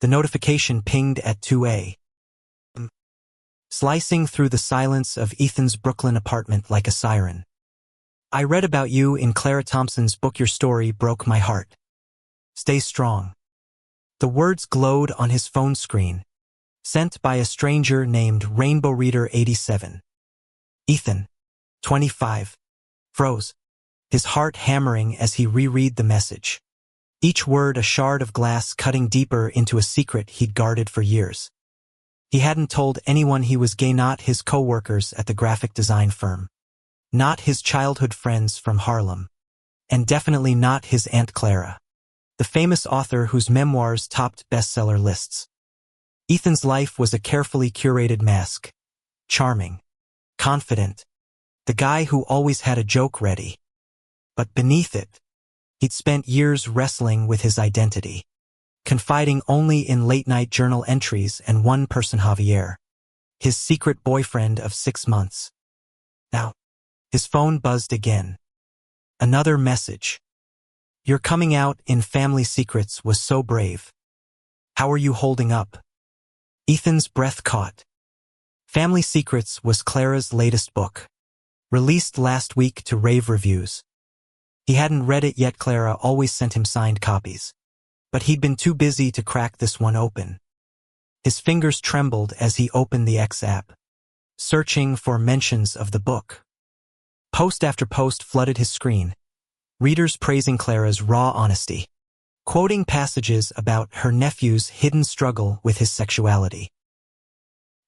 The notification pinged at 2 a.m., slicing through the silence of Ethan's Brooklyn apartment like a siren. I read about you in Clara Thompson's book. Your story broke my heart. Stay strong. The words glowed on his phone screen, sent by a stranger named Rainbow Reader 87. Ethan, 25, froze, his heart hammering as he reread the message. Each word a shard of glass cutting deeper into a secret he'd guarded for years. He hadn't told anyone he was gay, not his co-workers at the graphic design firm, not his childhood friends from Harlem, and definitely not his Aunt Clara, the famous author whose memoirs topped bestseller lists. Ethan's life was a carefully curated mask. Charming, confident, the guy who always had a joke ready. But beneath it, he'd spent years wrestling with his identity, confiding only in late-night journal entries and one person, Javier, his secret boyfriend of 6 months. Now, his phone buzzed again. Another message. Your coming out in Family Secrets was so brave. How are you holding up? Ethan's breath caught. Family Secrets was Clara's latest book, released last week to rave reviews. He hadn't read it yet. Clara always sent him signed copies, but he'd been too busy to crack this one open. His fingers trembled as he opened the X app, searching for mentions of the book. Post after post flooded his screen, readers praising Clara's raw honesty, quoting passages about her nephew's hidden struggle with his sexuality.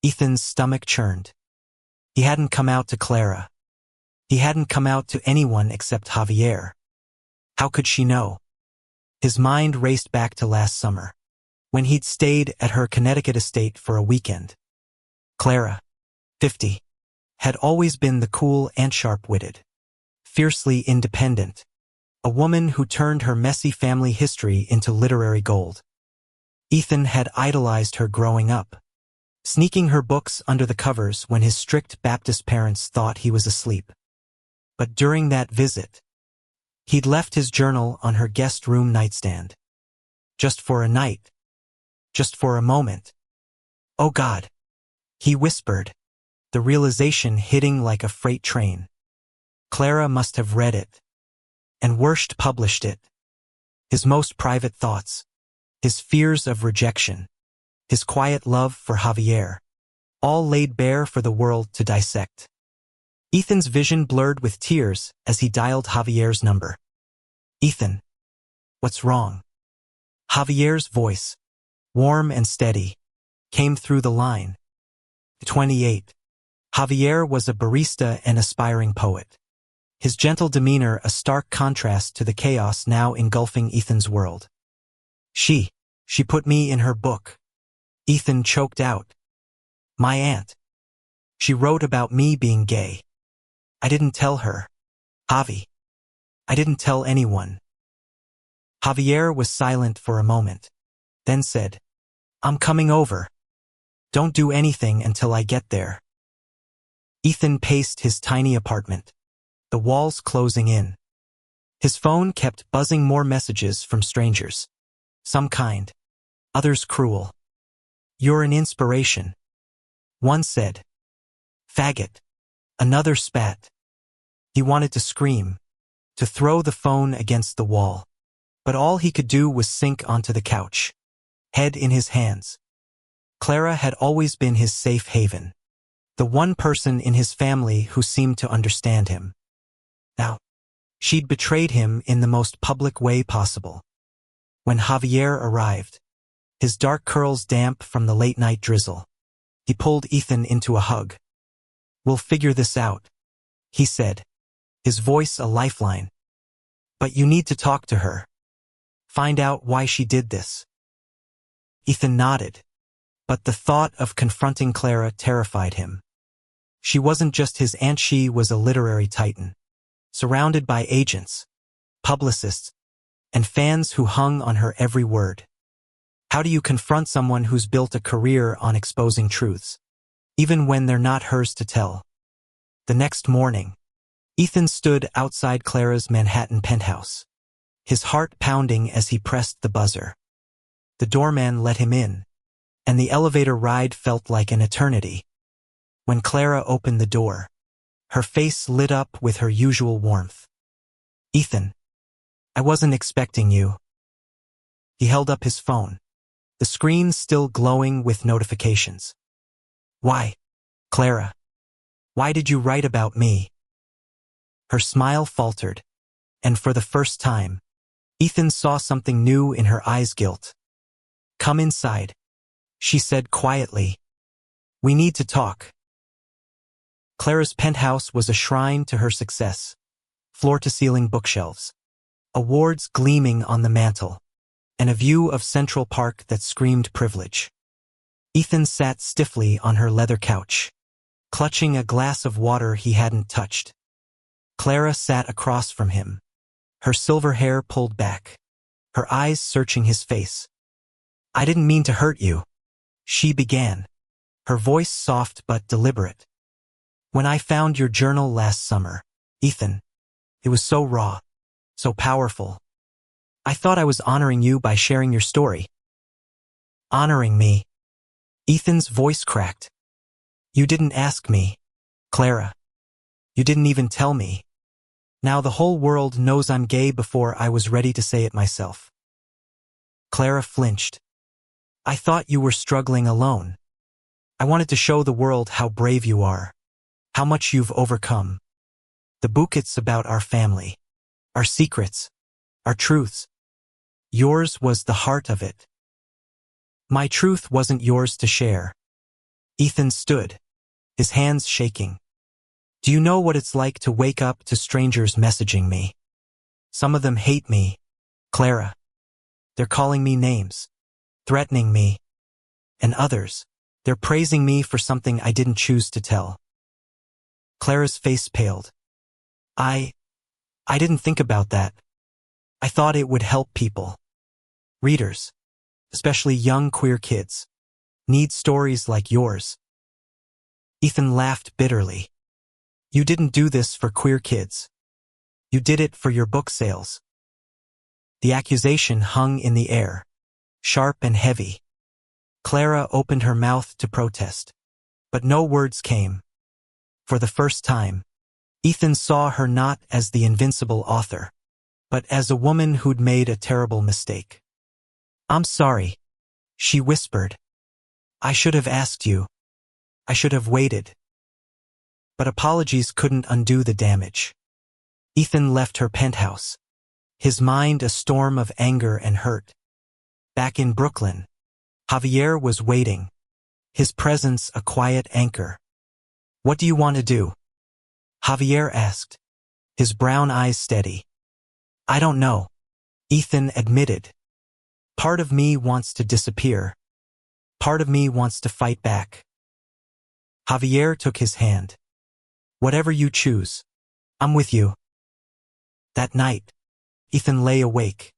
Ethan's stomach churned. He hadn't come out to Clara. He hadn't come out to anyone except Javier. How could she know? His mind raced back to last summer, when he'd stayed at her Connecticut estate for a weekend. Clara, 50, had always been the cool and sharp-witted, fiercely independent, a woman who turned her messy family history into literary gold. Ethan had idolized her growing up, sneaking her books under the covers when his strict Baptist parents thought he was asleep. But during that visit, he'd left his journal on her guest room nightstand. Just for a night. Just for a moment. Oh God, he whispered, the realization hitting like a freight train. Clara must have read it. And worst, published it. His most private thoughts, his fears of rejection, his quiet love for Javier, all laid bare for the world to dissect. Ethan's vision blurred with tears as he dialed Javier's number. Ethan, what's wrong? Javier's voice, warm and steady, came through the line. 28. Javier was a barista and aspiring poet, his gentle demeanor a stark contrast to the chaos now engulfing Ethan's world. She put me in her book. Ethan choked out. My aunt. She wrote about me being gay. I didn't tell her. Javi. I didn't tell anyone. Javier was silent for a moment, then said, I'm coming over. Don't do anything until I get there. Ethan paced his tiny apartment, the walls closing in. His phone kept buzzing, more messages from strangers. Some kind, others cruel. You're an inspiration. One said. Faggot. Another spat. He wanted to scream, to throw the phone against the wall, but all he could do was sink onto the couch, head in his hands. Clara had always been his safe haven, the one person in his family who seemed to understand him. Now, she'd betrayed him in the most public way possible. When Javier arrived, his dark curls damp from the late-night drizzle, he pulled Ethan into a hug. We'll figure this out, he said, his voice a lifeline. But you need to talk to her. Find out why she did this. Ethan nodded, but the thought of confronting Clara terrified him. She wasn't just his aunt, she was a literary titan, surrounded by agents, publicists, and fans who hung on her every word. How do you confront someone who's built a career on exposing truths, even when they're not hers to tell? The next morning, Ethan stood outside Clara's Manhattan penthouse, his heart pounding as he pressed the buzzer. The doorman let him in, and the elevator ride felt like an eternity. When Clara opened the door, her face lit up with her usual warmth. "Ethan, I wasn't expecting you." He held up his phone, the screen still glowing with notifications. "Why, Clara? Why did you write about me?" Her smile faltered, and for the first time, Ethan saw something new in her eyes: guilt. "Come inside," she said quietly. "We need to talk." Clara's penthouse was a shrine to her success. Floor-to-ceiling bookshelves, awards gleaming on the mantel, and a view of Central Park that screamed privilege. Ethan sat stiffly on her leather couch, clutching a glass of water he hadn't touched. Clara sat across from him, her silver hair pulled back, her eyes searching his face. "I didn't mean to hurt you," she began, her voice soft but deliberate. "When I found your journal last summer, Ethan, it was so raw, so powerful. I thought I was honoring you by sharing your story." "Honoring me?" Ethan's voice cracked. "You didn't ask me, Clara. You didn't even tell me. Now the whole world knows I'm gay before I was ready to say it myself." Clara flinched. "I thought you were struggling alone. I wanted to show the world how brave you are, how much you've overcome. The book, it's about our family, our secrets, our truths. Yours was the heart of it." "My truth wasn't yours to share." Ethan stood, his hands shaking. "Do you know what it's like to wake up to strangers messaging me? Some of them hate me, Clara. They're calling me names, threatening me. And others, they're praising me for something I didn't choose to tell." Clara's face paled. I didn't think about that. I thought it would help people. Readers, especially young queer kids, need stories like yours." Ethan laughed bitterly. "You didn't do this for queer kids. You did it for your book sales." The accusation hung in the air, sharp and heavy. Clara opened her mouth to protest, but no words came. For the first time, Ethan saw her not as the invincible author, but as a woman who'd made a terrible mistake. "I'm sorry," she whispered. "I should have asked you. I should have waited." But apologies couldn't undo the damage. Ethan left her penthouse, his mind a storm of anger and hurt. Back in Brooklyn, Javier was waiting, his presence a quiet anchor. "What do you want to do?" Javier asked, his brown eyes steady. "I don't know," Ethan admitted. "Part of me wants to disappear. Part of me wants to fight back." Javier took his hand. "Whatever you choose, I'm with you." That night, Ethan lay awake,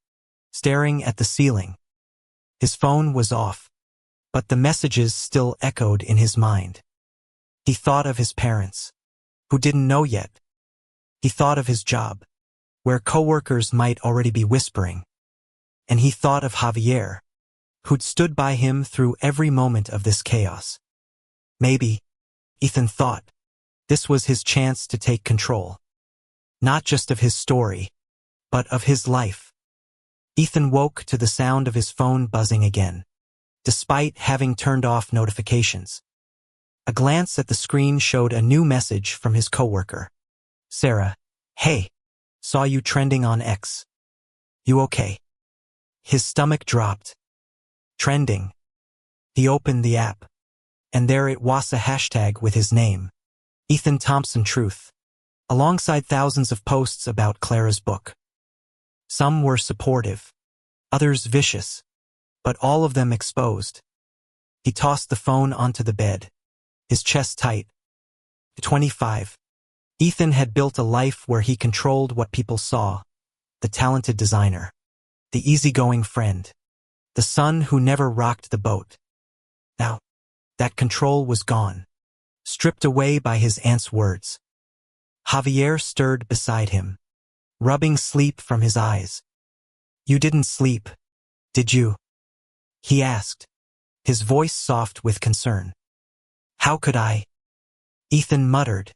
staring at the ceiling. His phone was off, but the messages still echoed in his mind. He thought of his parents, who didn't know yet. He thought of his job, where coworkers might already be whispering. And he thought of Javier, who'd stood by him through every moment of this chaos. Maybe, Ethan thought, this was his chance to take control. Not just of his story, but of his life. Ethan woke to the sound of his phone buzzing again, despite having turned off notifications. A glance at the screen showed a new message from his coworker. "Sarah, hey, saw you trending on X. You okay?" His stomach dropped. Trending. He opened the app, and there it was, a hashtag with his name, Ethan Thompson Truth, alongside thousands of posts about Clara's book. Some were supportive, others vicious, but all of them exposed. He tossed the phone onto the bed, his chest tight. 25. Ethan had built a life where he controlled what people saw, the talented designer, the easygoing friend, the son who never rocked the boat. Now, that control was gone, stripped away by his aunt's words. Javier stirred beside him, rubbing sleep from his eyes. "You didn't sleep, did you?" he asked, his voice soft with concern. How could I? Ethan muttered.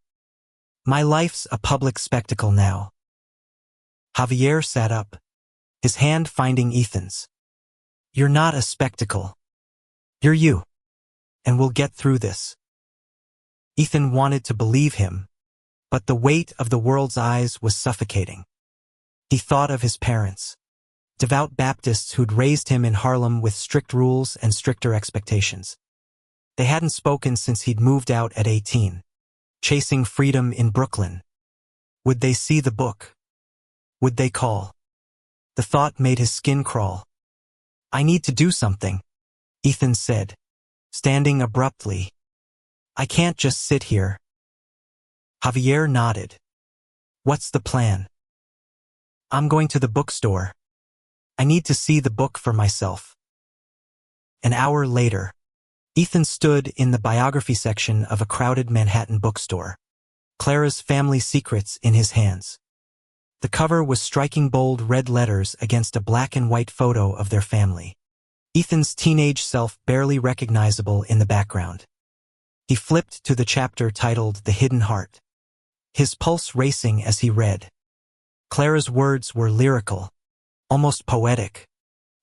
My life's a public spectacle now. Javier sat up, his hand finding Ethan's. You're not a spectacle. You're you. And we'll get through this. Ethan wanted to believe him, but the weight of the world's eyes was suffocating. He thought of his parents, devout Baptists who'd raised him in Harlem with strict rules and stricter expectations. They hadn't spoken since he'd moved out at 18, chasing freedom in Brooklyn. Would they see the book? Would they call? The thought made his skin crawl. I need to do something, Ethan said, standing abruptly. I can't just sit here. Javier nodded. What's the plan? I'm going to the bookstore. I need to see the book for myself. An hour later, Ethan stood in the biography section of a crowded Manhattan bookstore, Clara's Family Secrets in his hands. The cover was striking bold red letters against a black and white photo of their family. Ethan's teenage self barely recognizable in the background. He flipped to the chapter titled The Hidden Heart, his pulse racing as he read. Clara's words were lyrical, almost poetic,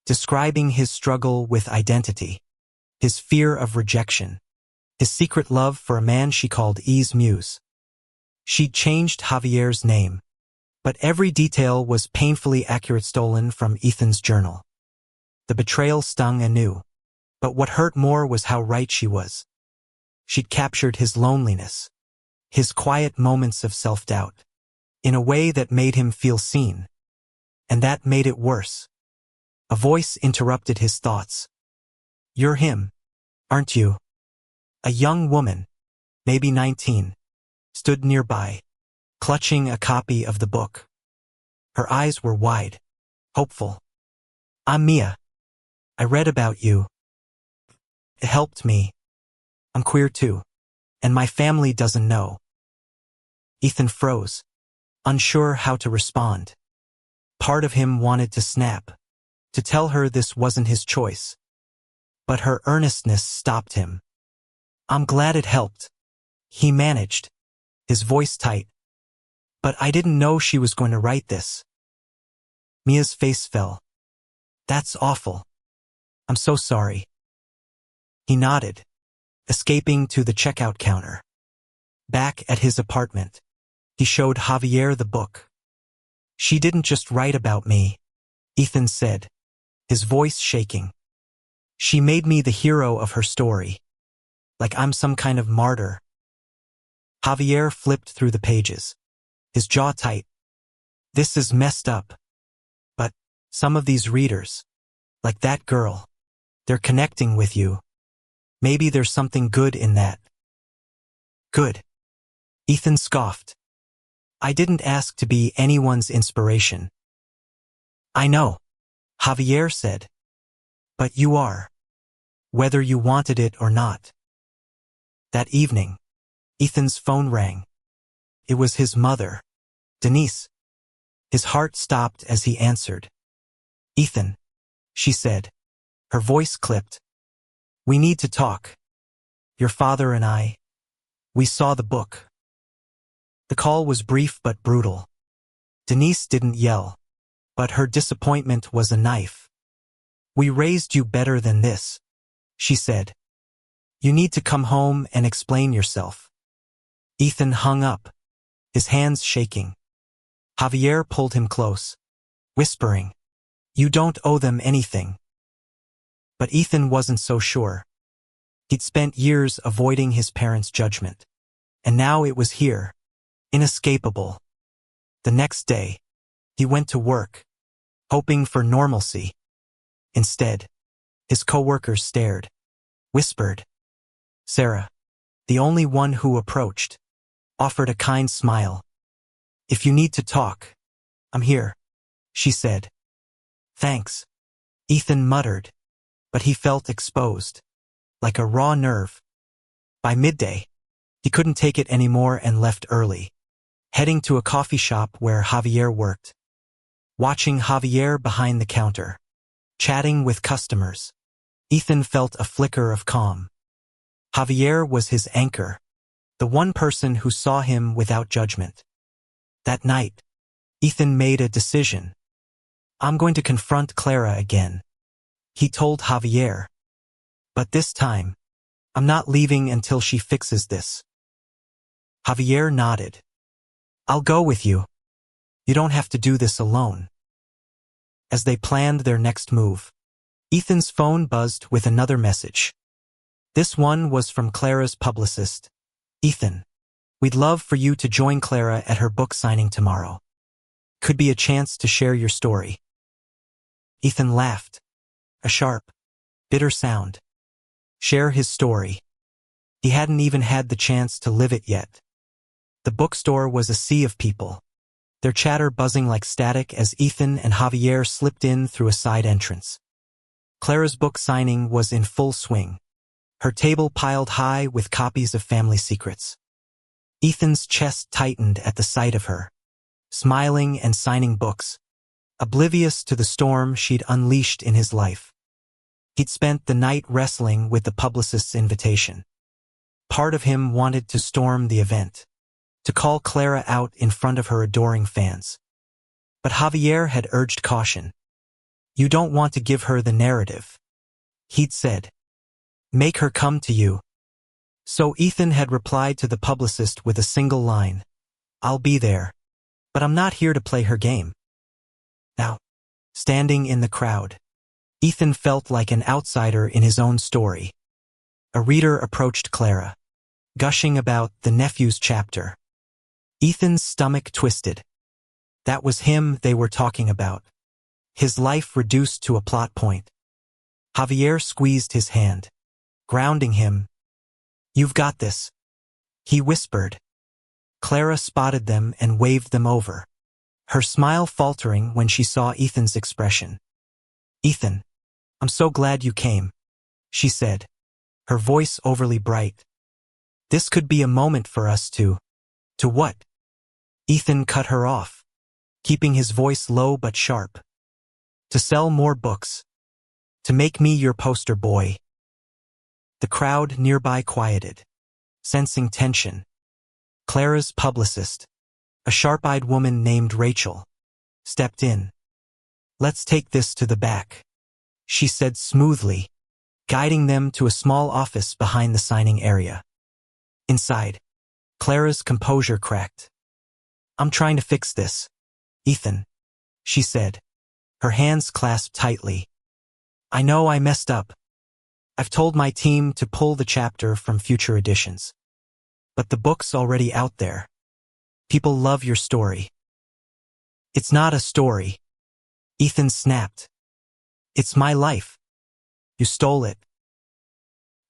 describing his struggle with identity, his fear of rejection, his secret love for a man she called E's muse. She'd changed Javier's name, but every detail was painfully accurate, stolen from Ethan's journal. The betrayal stung anew, but what hurt more was how right she was. She'd captured his loneliness, his quiet moments of self-doubt, in a way that made him feel seen. And that made it worse. A voice interrupted his thoughts. You're him, aren't you? A young woman, maybe 19, stood nearby, clutching a copy of the book. Her eyes were wide, hopeful. I'm Mia. I read about you. It helped me. I'm queer too, and my family doesn't know. Ethan froze, unsure how to respond. Part of him wanted to snap, to tell her this wasn't his choice. But her earnestness stopped him. I'm glad it helped, he managed, his voice tight. But I didn't know she was going to write this. Mia's face fell. That's awful. I'm so sorry. He nodded, escaping to the checkout counter. Back at his apartment, he showed Javier the book. She didn't just write about me, Ethan said, his voice shaking. She made me the hero of her story, like I'm some kind of martyr. Javier flipped through the pages, his jaw tight. This is messed up. But some of these readers, like that girl, they're connecting with you. Maybe there's something good in that. Good. Ethan scoffed. I didn't ask to be anyone's inspiration. I know, Javier said. But you are. Whether you wanted it or not. That evening, Ethan's phone rang. It was his mother, Denise. His heart stopped as he answered. Ethan, she said. Her voice clipped. We need to talk. Your father and I. We saw the book. The call was brief but brutal. Denise didn't yell, but her disappointment was a knife. We raised you better than this, she said. You need to come home and explain yourself. Ethan hung up, his hands shaking. Javier pulled him close, whispering, You don't owe them anything. But Ethan wasn't so sure. He'd spent years avoiding his parents' judgment, and now it was here, inescapable. The next day, he went to work, hoping for normalcy. Instead, his coworkers stared, whispered. Sarah, the only one who approached, offered a kind smile. If you need to talk, I'm here, she said. Thanks, Ethan muttered, but he felt exposed, like a raw nerve. By midday, he couldn't take it anymore and left early, heading to a coffee shop where Javier worked. Watching Javier behind the counter, chatting with customers, Ethan felt a flicker of calm. Javier was his anchor, the one person who saw him without judgment. That night, Ethan made a decision. I'm going to confront Clara again, he told Javier. But this time, I'm not leaving until she fixes this. Javier nodded. I'll go with you. You don't have to do this alone. As they planned their next move, Ethan's phone buzzed with another message. This one was from Clara's publicist. Ethan, we'd love for you to join Clara at her book signing tomorrow. Could be a chance to share your story. Ethan laughed. A sharp, bitter sound. Share his story. He hadn't even had the chance to live it yet. The bookstore was a sea of people, their chatter buzzing like static as Ethan and Javier slipped in through a side entrance. Clara's book signing was in full swing, her table piled high with copies of Family Secrets. Ethan's chest tightened at the sight of her, smiling and signing books, oblivious to the storm she'd unleashed in his life. He'd spent the night wrestling with the publicist's invitation. Part of him wanted to storm the event, to call Clara out in front of her adoring fans. But Javier had urged caution. You don't want to give her the narrative, he'd said. Make her come to you. So Ethan had replied to the publicist with a single line. I'll be there, but I'm not here to play her game. Now, standing in the crowd, Ethan felt like an outsider in his own story. A reader approached Clara, gushing about the nephew's chapter. Ethan's stomach twisted. That was him they were talking about. His life reduced to a plot point. Javier squeezed his hand, grounding him. You've got this, he whispered. Clara spotted them and waved them over, her smile faltering when she saw Ethan's expression. Ethan, I'm so glad you came, she said, her voice overly bright. This could be a moment for us to what? Ethan cut her off, keeping his voice low but sharp. To sell more books. To make me your poster boy. The crowd nearby quieted, sensing tension. Clara's publicist, a sharp-eyed woman named Rachel, stepped in. Let's take this to the back, she said smoothly, guiding them to a small office behind the signing area. Inside, Clara's composure cracked. I'm trying to fix this, Ethan, she said, her hands clasped tightly. I know I messed up. I've told my team to pull the chapter from future editions. But the book's already out there. People love your story. It's not a story, Ethan snapped. It's my life. You stole it.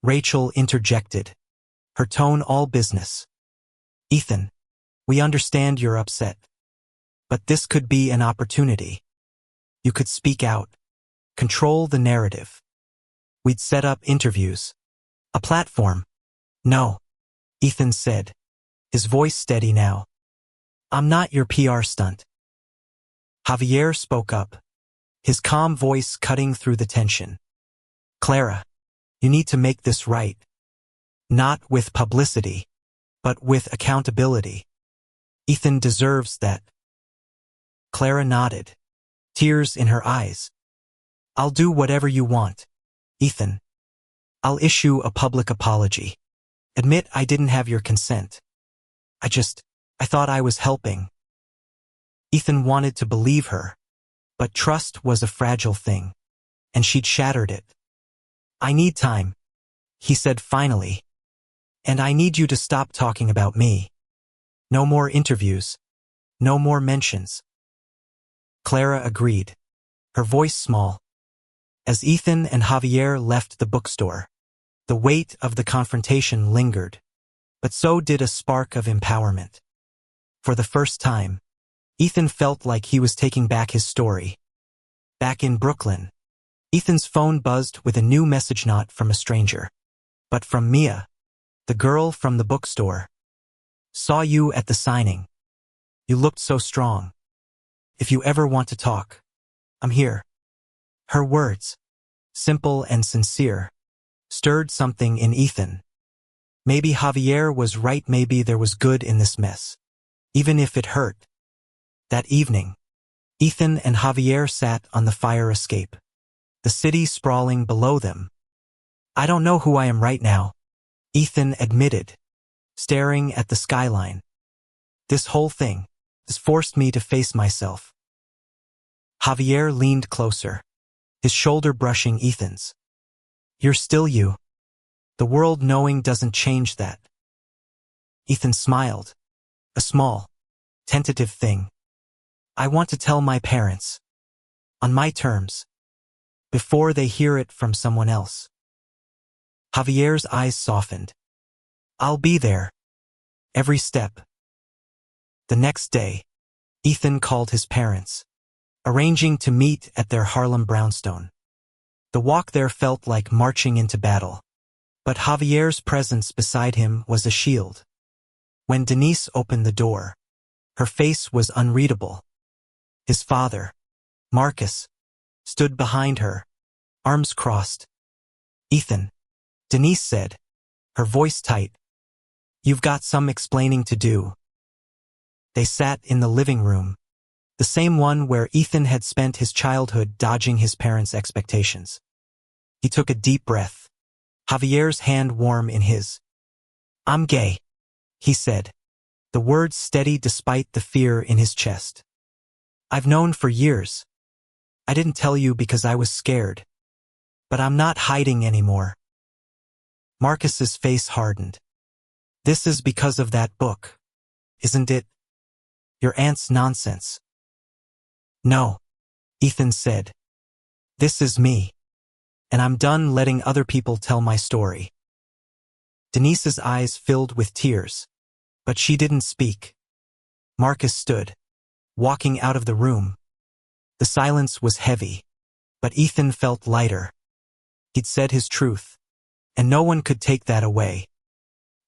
Rachel interjected, her tone all business. Ethan, we understand you're upset. But this could be an opportunity. You could speak out. Control the narrative. We'd set up interviews. A platform. No, Ethan said, his voice steady now. I'm not your PR stunt. Javier spoke up, his calm voice cutting through the tension. Clara, you need to make this right. Not with publicity, but with accountability. Ethan deserves that. Clara nodded, tears in her eyes. I'll do whatever you want, Ethan. I'll issue a public apology. Admit I didn't have your consent. I thought I was helping. Ethan wanted to believe her, but trust was a fragile thing, and she'd shattered it. I need time, he said finally, and I need you to stop talking about me. No more interviews. No more mentions. Clara agreed, her voice small. As Ethan and Javier left the bookstore, the weight of the confrontation lingered, but so did a spark of empowerment. For the first time, Ethan felt like he was taking back his story. Back in Brooklyn, Ethan's phone buzzed with a new message, not from a stranger, but from Mia, the girl from the bookstore. Saw you at the signing. You looked so strong. If you ever want to talk, I'm here. Her words, simple and sincere, stirred something in Ethan. Maybe Javier was right, maybe there was good in this mess, even if it hurt. That evening, Ethan and Javier sat on the fire escape, the city sprawling below them. I don't know who I am right now, Ethan admitted, staring at the skyline. This whole thing has forced me to face myself. Javier leaned closer, his shoulder brushing Ethan's. You're still you. The world knowing doesn't change that. Ethan smiled, a small, tentative thing. I want to tell my parents. On my terms. Before they hear it from someone else. Javier's eyes softened. I'll be there. Every step. The next day, Ethan called his parents, arranging to meet at their Harlem brownstone. The walk there felt like marching into battle, but Javier's presence beside him was a shield. When Denise opened the door, her face was unreadable. His father, Marcus, stood behind her, arms crossed. Ethan, Denise said, her voice tight. You've got some explaining to do. They sat in the living room, the same one where Ethan had spent his childhood dodging his parents' expectations. He took a deep breath, Javier's hand warm in his. I'm gay, he said, the words steady despite the fear in his chest. I've known for years. I didn't tell you because I was scared. But I'm not hiding anymore. Marcus's face hardened. This is because of that book, isn't it? Your aunt's nonsense. No, Ethan said. This is me. And I'm done letting other people tell my story. Denise's eyes filled with tears, but she didn't speak. Marcus stood, walking out of the room. The silence was heavy, but Ethan felt lighter. He'd said his truth, and no one could take that away.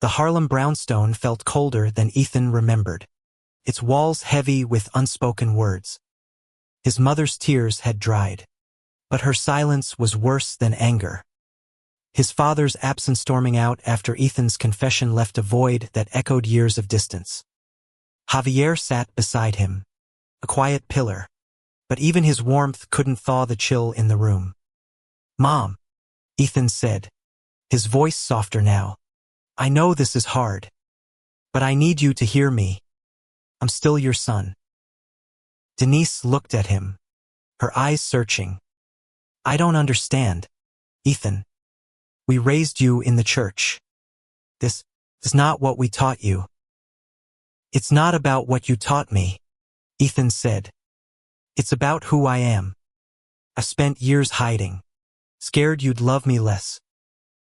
The Harlem brownstone felt colder than Ethan remembered, its walls heavy with unspoken words. His mother's tears had dried, but her silence was worse than anger. His father's absence storming out after Ethan's confession left a void that echoed years of distance. Javier sat beside him, a quiet pillar, but even his warmth couldn't thaw the chill in the room. Mom, Ethan said, his voice softer now. I know this is hard, but I need you to hear me. I'm still your son. Denise looked at him, her eyes searching. I don't understand, Ethan. We raised you in the church. This is not what we taught you. It's not about what you taught me, Ethan said. It's about who I am. I spent years hiding, scared you'd love me less.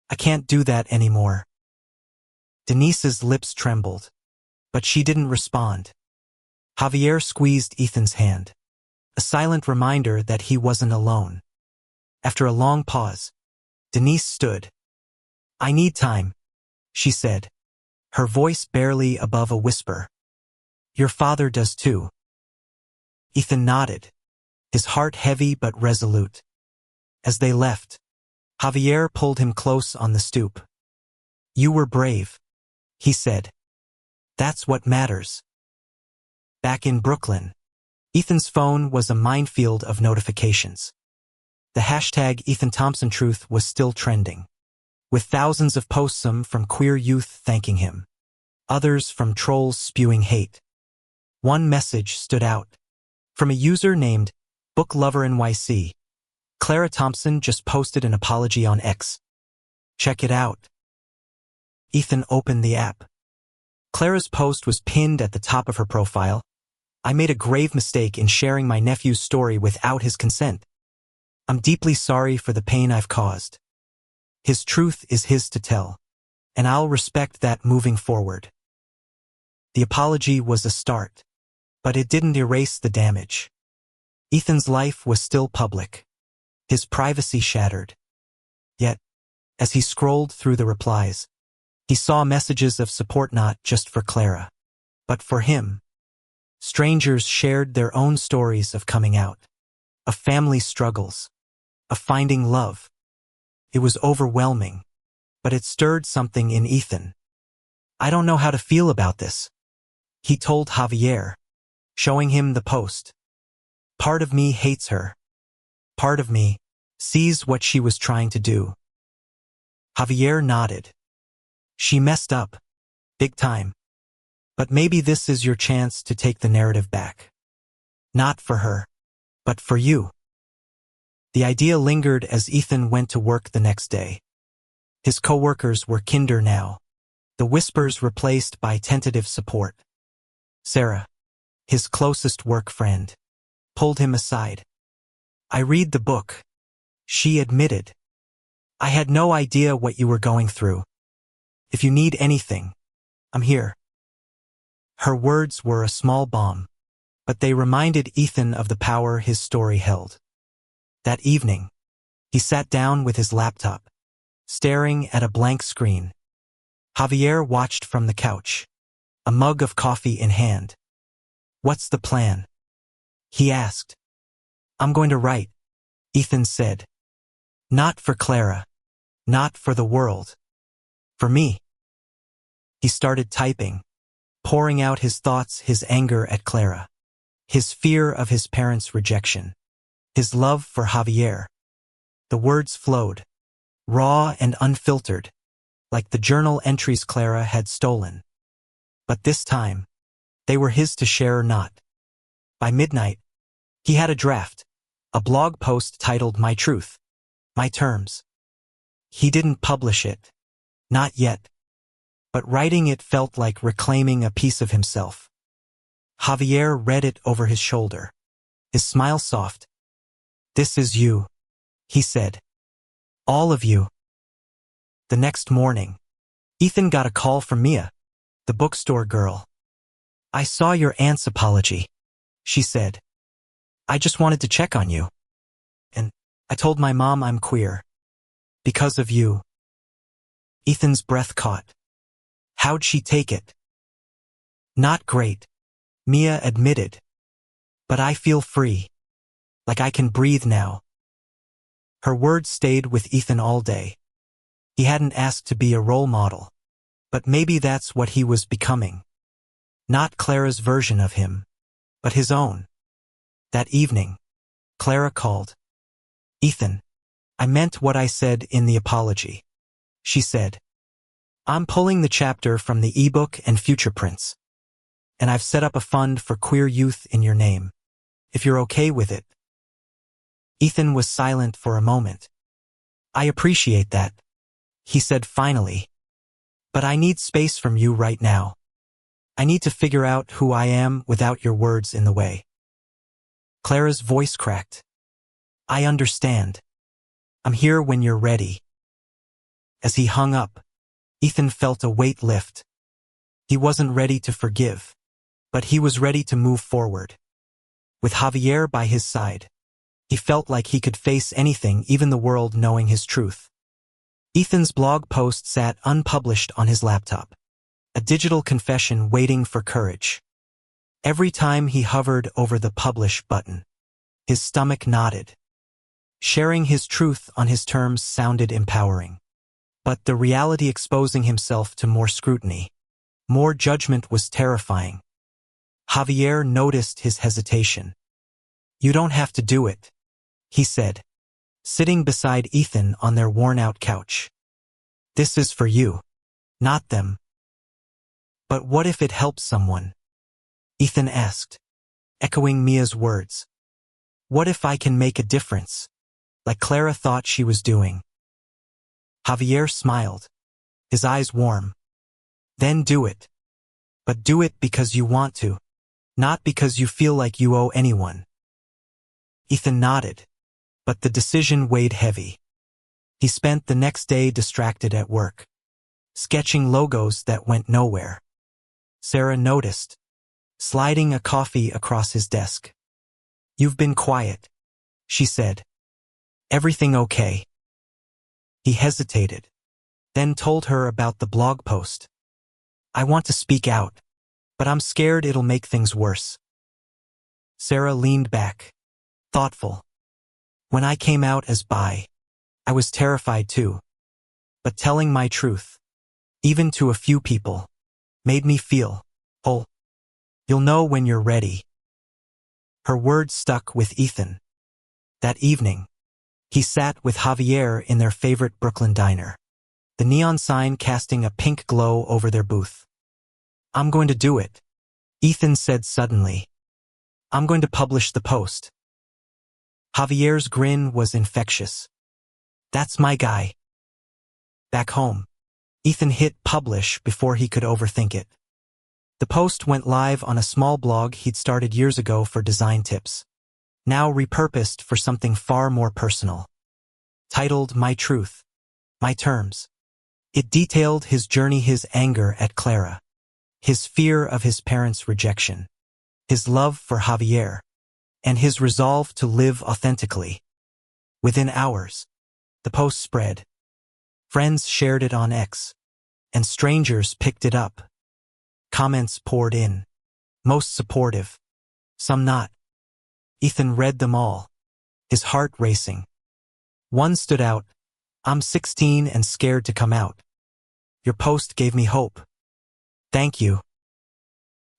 I can't do that anymore. Denise's lips trembled, but she didn't respond. Javier squeezed Ethan's hand, a silent reminder that he wasn't alone. After a long pause, Denise stood. I need time, she said, her voice barely above a whisper. Your father does too. Ethan nodded, his heart heavy but resolute. As they left, Javier pulled him close on the stoop. You were brave, he said. That's what matters. Back in Brooklyn, Ethan's phone was a minefield of notifications. The hashtag #EthanThompsonTruth was still trending, with thousands of posts, some from queer youth thanking him, others from trolls spewing hate. One message stood out, from a user named BookLoverNYC. Clara Thompson just posted an apology on X. Check it out. Ethan opened the app. Clara's post was pinned at the top of her profile. I made a grave mistake in sharing my nephew's story without his consent. I'm deeply sorry for the pain I've caused. His truth is his to tell, and I'll respect that moving forward. The apology was a start, but it didn't erase the damage. Ethan's life was still public, his privacy shattered. Yet, as he scrolled through the replies, he saw messages of support not just for Clara, but for him. Strangers shared their own stories of coming out, of family struggles, of finding love. It was overwhelming, but it stirred something in Ethan. I don't know how to feel about this, he told Javier, showing him the post. Part of me hates her. Part of me sees what she was trying to do. Javier nodded. She messed up. Big time. But maybe this is your chance to take the narrative back. Not for her, but for you. The idea lingered as Ethan went to work the next day. His coworkers were kinder now, the whispers replaced by tentative support. Sarah, his closest work friend, pulled him aside. I read the book, she admitted. I had no idea what you were going through. If you need anything, I'm here. Her words were a small balm, but they reminded Ethan of the power his story held. That evening, he sat down with his laptop, staring at a blank screen. Javier watched from the couch, a mug of coffee in hand. What's the plan? He asked. I'm going to write, Ethan said. Not for Clara. Not for the world. For me. He started typing, pouring out his thoughts, his anger at Clara, his fear of his parents' rejection, his love for Javier. The words flowed, raw and unfiltered, like the journal entries Clara had stolen. But this time, they were his to share or not. By midnight, he had a draft, a blog post titled My Truth, My Terms. He didn't publish it. Not yet. But writing it felt like reclaiming a piece of himself. Javier read it over his shoulder, his smile soft. This is you, he said. All of you. The next morning, Ethan got a call from Mia, the bookstore girl. I saw your aunt's apology, she said. I just wanted to check on you. And I told my mom I'm queer. Because of you. Ethan's breath caught. How'd she take it? Not great, Mia admitted. But I feel free. Like I can breathe now. Her words stayed with Ethan all day. He hadn't asked to be a role model. But maybe that's what he was becoming. Not Clara's version of him, but his own. That evening, Clara called. Ethan, I meant what I said in the apology, she said. I'm pulling the chapter from the ebook and future prints. And I've set up a fund for queer youth in your name, if you're okay with it. Ethan was silent for a moment. I appreciate that, he said finally. But I need space from you right now. I need to figure out who I am without your words in the way. Clara's voice cracked. I understand. I'm here when you're ready. As he hung up, Ethan felt a weight lift. He wasn't ready to forgive, but he was ready to move forward. With Javier by his side, he felt like he could face anything, even the world knowing his truth. Ethan's blog post sat unpublished on his laptop, a digital confession waiting for courage. Every time he hovered over the publish button, his stomach knotted. Sharing his truth on his terms sounded empowering. But the reality exposing himself to more scrutiny, more judgment was terrifying. Javier noticed his hesitation. You don't have to do it, he said, sitting beside Ethan on their worn-out couch. This is for you, not them. But what if it helps someone? Ethan asked, echoing Mia's words. What if I can make a difference, like Clara thought she was doing? Javier smiled, his eyes warm. Then do it. But do it because you want to, not because you feel like you owe anyone. Ethan nodded, but the decision weighed heavy. He spent the next day distracted at work, sketching logos that went nowhere. Sarah noticed, sliding a coffee across his desk. You've been quiet, she said. Everything okay? He hesitated, then told her about the blog post. I want to speak out, but I'm scared it'll make things worse. Sarah leaned back, thoughtful. When I came out as bi, I was terrified too. But telling my truth, even to a few people, made me feel whole. You'll know when you're ready. Her words stuck with Ethan. That evening, he sat with Javier in their favorite Brooklyn diner, the neon sign casting a pink glow over their booth. I'm going to do it, Ethan said suddenly. I'm going to publish the post. Javier's grin was infectious. That's my guy. Back home, Ethan hit publish before he could overthink it. The post went live on a small blog he'd started years ago for design tips, now repurposed for something far more personal. Titled My Truth, My Terms. It detailed his journey, his anger at Clara, his fear of his parents' rejection, his love for Javier, and his resolve to live authentically. Within hours, the post spread. Friends shared it on X, and strangers picked it up. Comments poured in, most supportive, some not. Ethan read them all, his heart racing. One stood out, I'm 16 and scared to come out. Your post gave me hope. Thank you.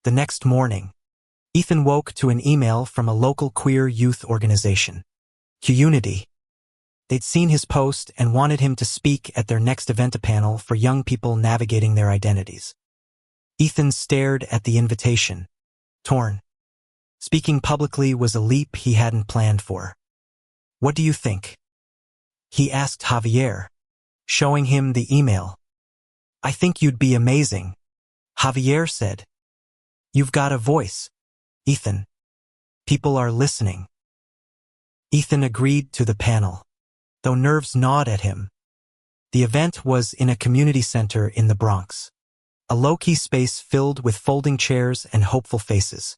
The next morning, Ethan woke to an email from a local queer youth organization, Q-Unity. They'd seen his post and wanted him to speak at their next event, a panel for young people navigating their identities. Ethan stared at the invitation, torn. Speaking publicly was a leap he hadn't planned for. What do you think? He asked Javier, showing him the email. I think you'd be amazing, Javier said. You've got a voice, Ethan. People are listening. Ethan agreed to the panel, though nerves gnawed at him. The event was in a community center in the Bronx, a low-key space filled with folding chairs and hopeful faces.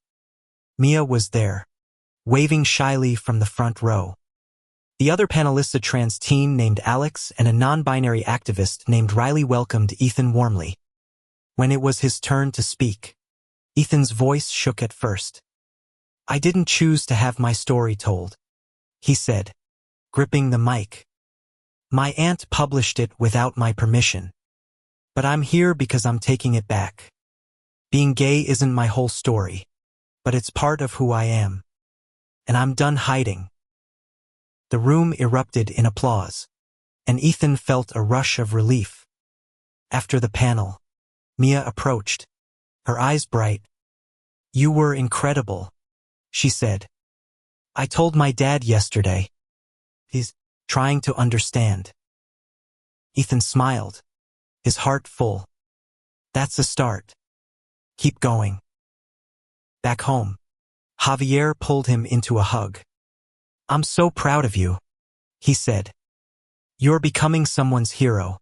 Mia was there, waving shyly from the front row. The other panelists, a trans teen named Alex and a non-binary activist named Riley, welcomed Ethan warmly. When it was his turn to speak, Ethan's voice shook at first. I didn't choose to have my story told, he said, gripping the mic. My aunt published it without my permission. But I'm here because I'm taking it back. Being gay isn't my whole story, but it's part of who I am. And I'm done hiding. The room erupted in applause, and Ethan felt a rush of relief. After the panel, Mia approached, her eyes bright. You were incredible, she said. I told my dad yesterday. He's trying to understand. Ethan smiled, his heart full. That's a start. Keep going. Back home, Javier pulled him into a hug. I'm so proud of you, he said. You're becoming someone's hero.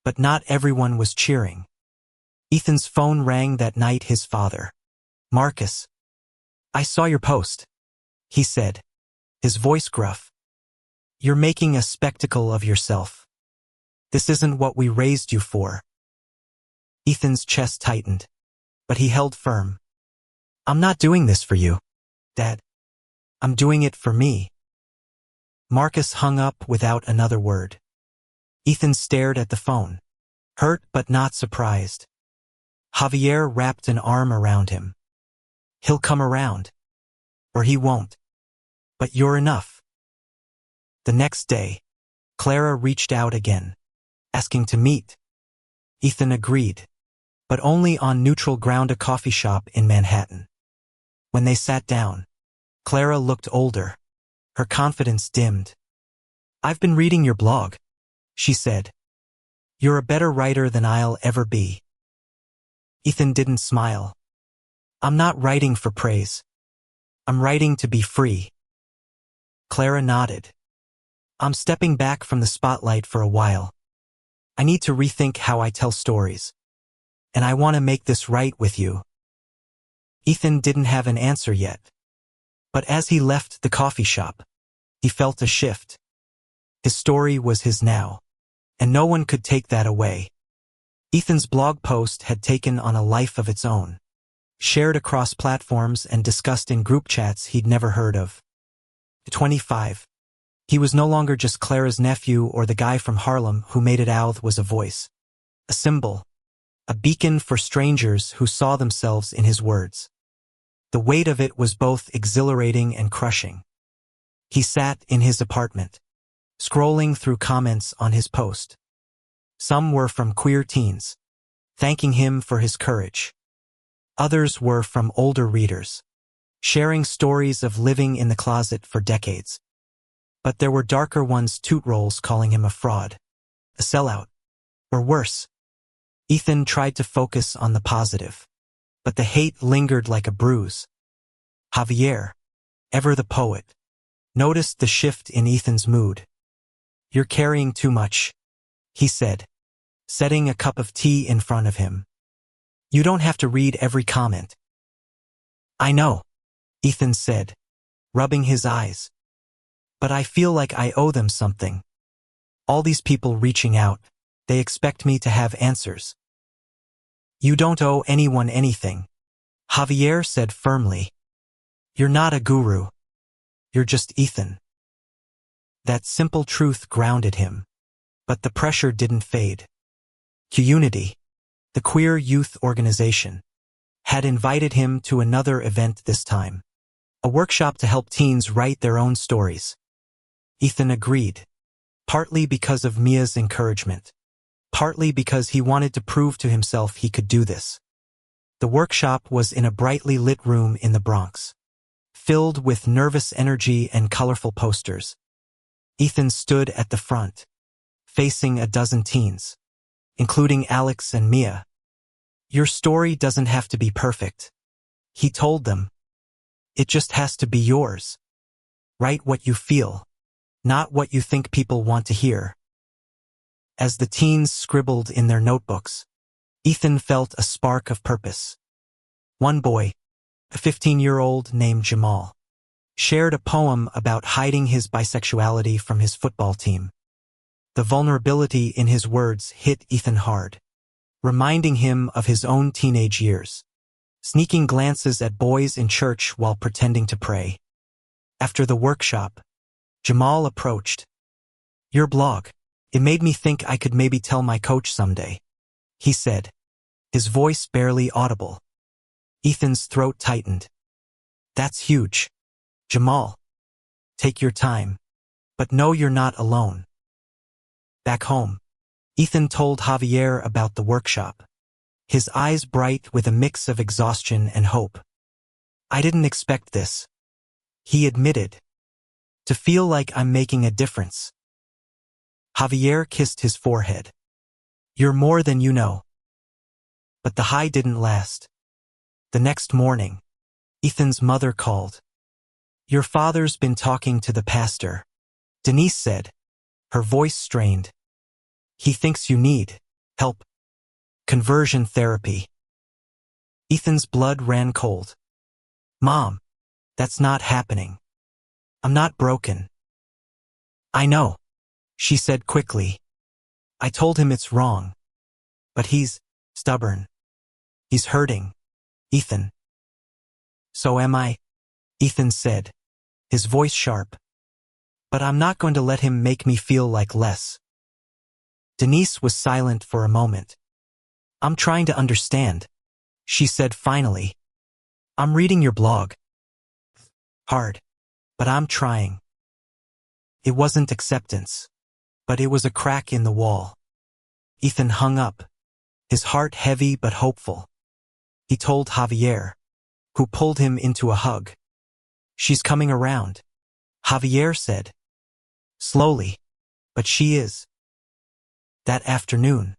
But not everyone was cheering. Ethan's phone rang that night. His father, Marcus. I saw your post, he said, his voice gruff. You're making a spectacle of yourself. This isn't what we raised you for. Ethan's chest tightened, but he held firm. I'm not doing this for you, Dad. I'm doing it for me. Marcus hung up without another word. Ethan stared at the phone, hurt but not surprised. Javier wrapped an arm around him. He'll come around. Or he won't. But you're enough. The next day, Clara reached out again, asking to meet. Ethan agreed, but only on neutral ground, a coffee shop in Manhattan. When they sat down, Clara looked older. Her confidence dimmed. I've been reading your blog, she said. You're a better writer than I'll ever be. Ethan didn't smile. I'm not writing for praise. I'm writing to be free. Clara nodded. I'm stepping back from the spotlight for a while. I need to rethink how I tell stories. And I want to make this right with you. Ethan didn't have an answer yet. But as he left the coffee shop, he felt a shift. His story was his now, and no one could take that away. Ethan's blog post had taken on a life of its own, shared across platforms and discussed in group chats he'd never heard of. 25. He was no longer just Clara's nephew or the guy from Harlem who made it out was a voice, a symbol, a beacon for strangers who saw themselves in his words. The weight of it was both exhilarating and crushing. He sat in his apartment, scrolling through comments on his post. Some were from queer teens, thanking him for his courage. Others were from older readers, sharing stories of living in the closet for decades. But there were darker ones, toot rolls calling him a fraud, a sellout, or worse. Ethan tried to focus on the positive, but the hate lingered like a bruise. Javier, ever the poet, noticed the shift in Ethan's mood. "You're carrying too much," he said, setting a cup of tea in front of him. "You don't have to read every comment." "I know," Ethan said, rubbing his eyes. "But I feel like I owe them something. All these people reaching out, they expect me to have answers." "You don't owe anyone anything," Javier said firmly. "You're not a guru. You're just Ethan." That simple truth grounded him, but the pressure didn't fade. Q-Unity, the queer youth organization, had invited him to another event this time, a workshop to help teens write their own stories. Ethan agreed, partly because of Mia's encouragement, partly because he wanted to prove to himself he could do this. The workshop was in a brightly lit room in the Bronx, filled with nervous energy and colorful posters. Ethan stood at the front, facing a dozen teens, including Alex and Mia. "Your story doesn't have to be perfect," he told them. "It just has to be yours. Write what you feel, not what you think people want to hear." As the teens scribbled in their notebooks, Ethan felt a spark of purpose. One boy, a 15-year-old named Jamal, shared a poem about hiding his bisexuality from his football team. The vulnerability in his words hit Ethan hard, reminding him of his own teenage years, sneaking glances at boys in church while pretending to pray. After the workshop, Jamal approached. "Your blog, it made me think I could maybe tell my coach someday," he said, his voice barely audible. Ethan's throat tightened. "That's huge, Jamal. Take your time, but know you're not alone." Back home, Ethan told Javier about the workshop, his eyes bright with a mix of exhaustion and hope. "I didn't expect this," he admitted. "To feel like I'm making a difference." Javier kissed his forehead. "You're more than you know." But the high didn't last. The next morning, Ethan's mother called. "Your father's been talking to the pastor," Denise said, her voice strained. "He thinks you need help. Conversion therapy." Ethan's blood ran cold. "Mom, that's not happening. I'm not broken." "I know," she said quickly. "I told him it's wrong. But he's stubborn. He's hurting, Ethan." "So am I," Ethan said, his voice sharp. "But I'm not going to let him make me feel like less." Denise was silent for a moment. "I'm trying to understand," she said finally. "I'm reading your blog. Hard, but I'm trying." It wasn't acceptance, but it was a crack in the wall. Ethan hung up, his heart heavy but hopeful. He told Javier, who pulled him into a hug. "She's coming around," Javier said. "Slowly, but she is." That afternoon,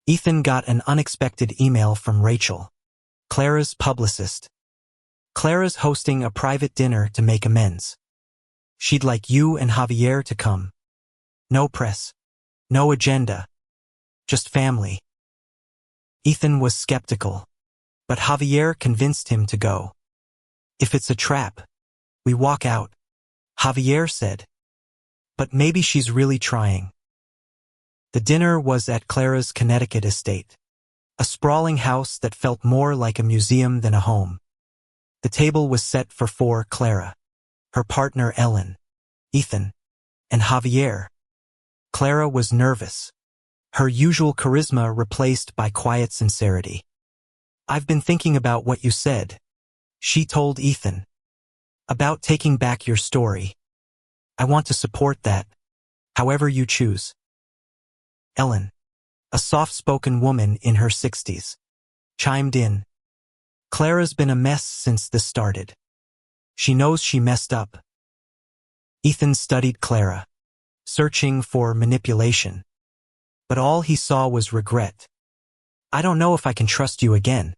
Ethan got an unexpected email from Rachel, Clara's publicist. "Clara's hosting a private dinner to make amends. She'd like you and Javier to come. No press, no agenda, just family." Ethan was skeptical, but Javier convinced him to go. "If it's a trap, we walk out," Javier said. "But maybe she's really trying." The dinner was at Clara's Connecticut estate, a sprawling house that felt more like a museum than a home. The table was set for 4: Clara, her partner Ellen, Ethan, And Javier. Clara was nervous. Her usual charisma replaced by quiet sincerity. I've been thinking about what you said, she told Ethan. About taking back your story. I want to support that, however you choose. Ellen, a soft-spoken woman in her 60s, chimed in. Clara's been a mess since this started. She knows she messed up. Ethan studied Clara, searching for manipulation. But all he saw was regret. I don't know if I can trust you again,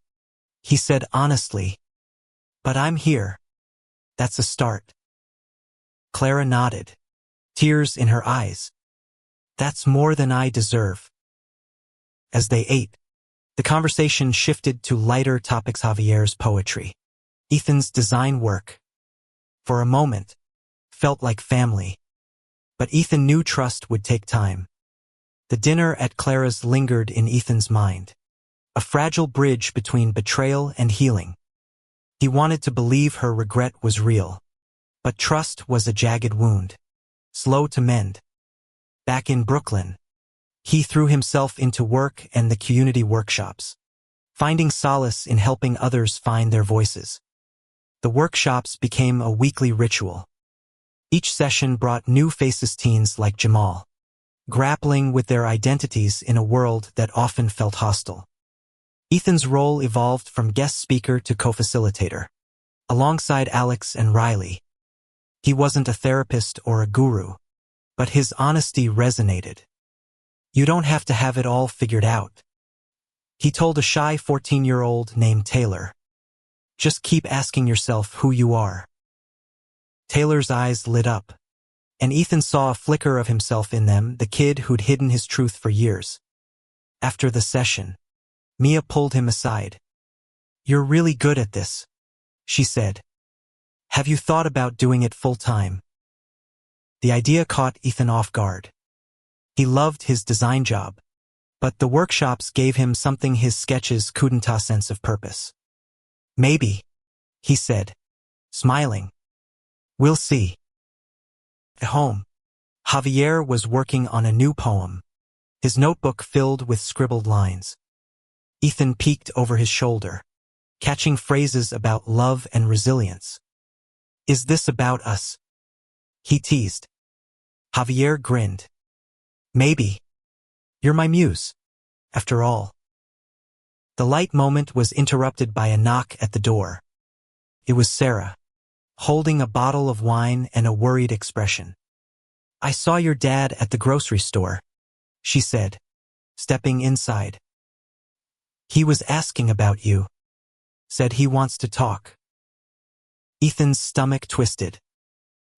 he said honestly. But I'm here. That's a start. Clara nodded, tears in her eyes. That's more than I deserve. As they ate, the conversation shifted to lighter topics. Javier's poetry, Ethan's design work. For a moment, felt like family. But Ethan knew trust would take time. The dinner at Clara's lingered in Ethan's mind, a fragile bridge between betrayal and healing. He wanted to believe her regret was real, but trust was a jagged wound, slow to mend. Back in Brooklyn, he threw himself into work and the community workshops, finding solace in helping others find their voices. The workshops became a weekly ritual. Each session brought new faces, teens like Jamal, grappling with their identities in a world that often felt hostile. Ethan's role evolved from guest speaker to co-facilitator, alongside Alex and Riley. He wasn't a therapist or a guru, but his honesty resonated. You don't have to have it all figured out, he told a shy 14-year-old named Taylor. Just keep asking yourself who you are. Taylor's eyes lit up, and Ethan saw a flicker of himself in them, the kid who'd hidden his truth for years. After the session, Mia pulled him aside. You're really good at this, she said. Have you thought about doing it full-time? The idea caught Ethan off guard. He loved his design job, but the workshops gave him something his sketches couldn't, a sense of purpose. Maybe, he said, smiling. We'll see. At home, Javier was working on a new poem, his notebook filled with scribbled lines. Ethan peeked over his shoulder, catching phrases about love and resilience. Is this about us? He teased. Javier grinned. Maybe. You're my muse, after all. The light moment was interrupted by a knock at the door. It was Sarah, holding a bottle of wine and a worried expression. I saw your dad at the grocery store, she said, stepping inside. He was asking about you. Said he wants to talk. Ethan's stomach twisted.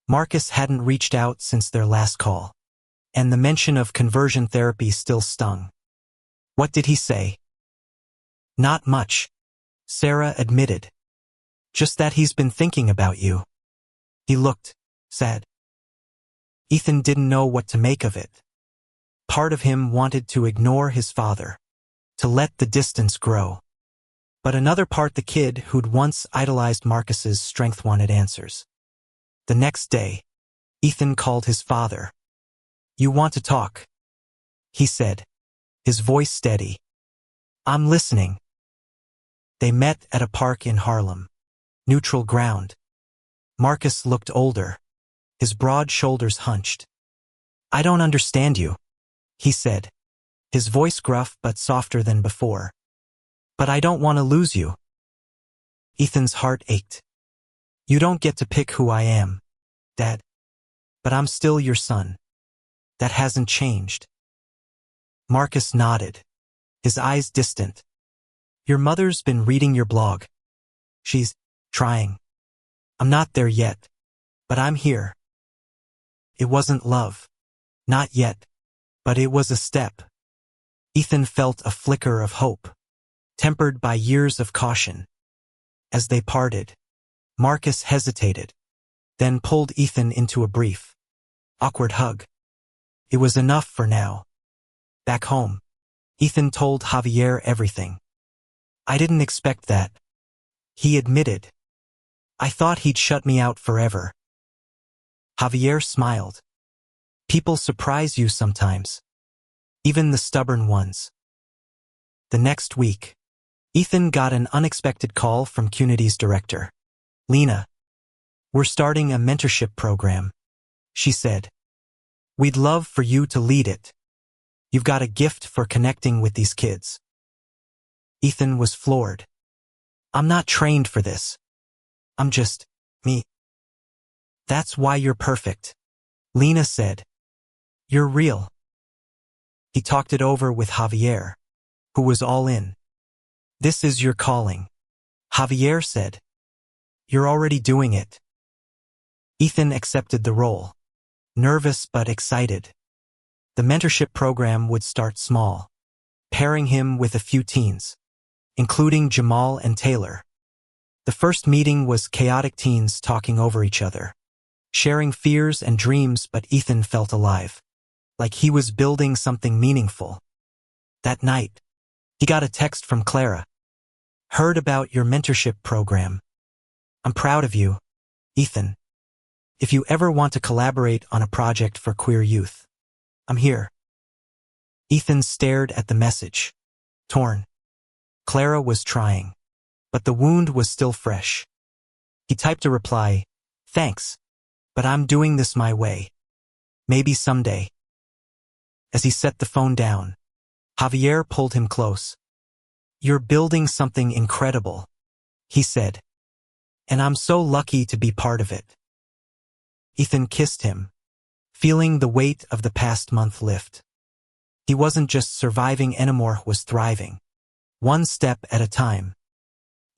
Marcus hadn't reached out since their last call, and the mention of conversion therapy still stung. What did he say? Not much, Sarah admitted. Just that he's been thinking about you. He looked sad. Ethan didn't know what to make of it. Part of him wanted to ignore his father, to let the distance grow. But another part, the kid who'd once idolized Marcus's strength, wanted answers. The next day, Ethan called his father. You want to talk? He said, his voice steady. I'm listening. They met at a park in Harlem, neutral ground. Marcus looked older, his broad shoulders hunched. I don't understand you, he said, his voice gruff but softer than before. But I don't want to lose you. Ethan's heart ached. You don't get to pick who I am, Dad. But I'm still your son. That hasn't changed. Marcus nodded, his eyes distant. Your mother's been reading your blog. She's trying. I'm not there yet, but I'm here. It wasn't love. Not yet. But it was a step. Ethan felt a flicker of hope, tempered by years of caution. As they parted, Marcus hesitated, then pulled Ethan into a brief, awkward hug. It was enough for now. Back home, Ethan told Javier everything. I didn't expect that, he admitted. I thought he'd shut me out forever. Javier smiled. People surprise you sometimes. Even the stubborn ones. The next week, Ethan got an unexpected call from CUNY's director. Lena, we're starting a mentorship program, she said. We'd love for you to lead it. You've got a gift for connecting with these kids. Ethan was floored. I'm not trained for this. I'm just me. That's why you're perfect, Lena said. You're real. He talked it over with Javier, who was all in. This is your calling, Javier said. You're already doing it. Ethan accepted the role, nervous but excited. The mentorship program would start small, pairing him with a few teens, including Jamal and Taylor. The first meeting was chaotic teens talking over each other, sharing fears and dreams, but Ethan felt alive, like he was building something meaningful. That night, he got a text from Clara. Heard about your mentorship program. I'm proud of you, Ethan. If you ever want to collaborate on a project for queer youth, I'm here. Ethan stared at the message, torn. Clara was trying, but the wound was still fresh. He typed a reply, thanks, but I'm doing this my way. Maybe someday. As he set the phone down, Javier pulled him close. You're building something incredible, he said. And I'm so lucky to be part of it. Ethan kissed him, feeling the weight of the past month lift. He wasn't just surviving anymore, was thriving. One step at a time.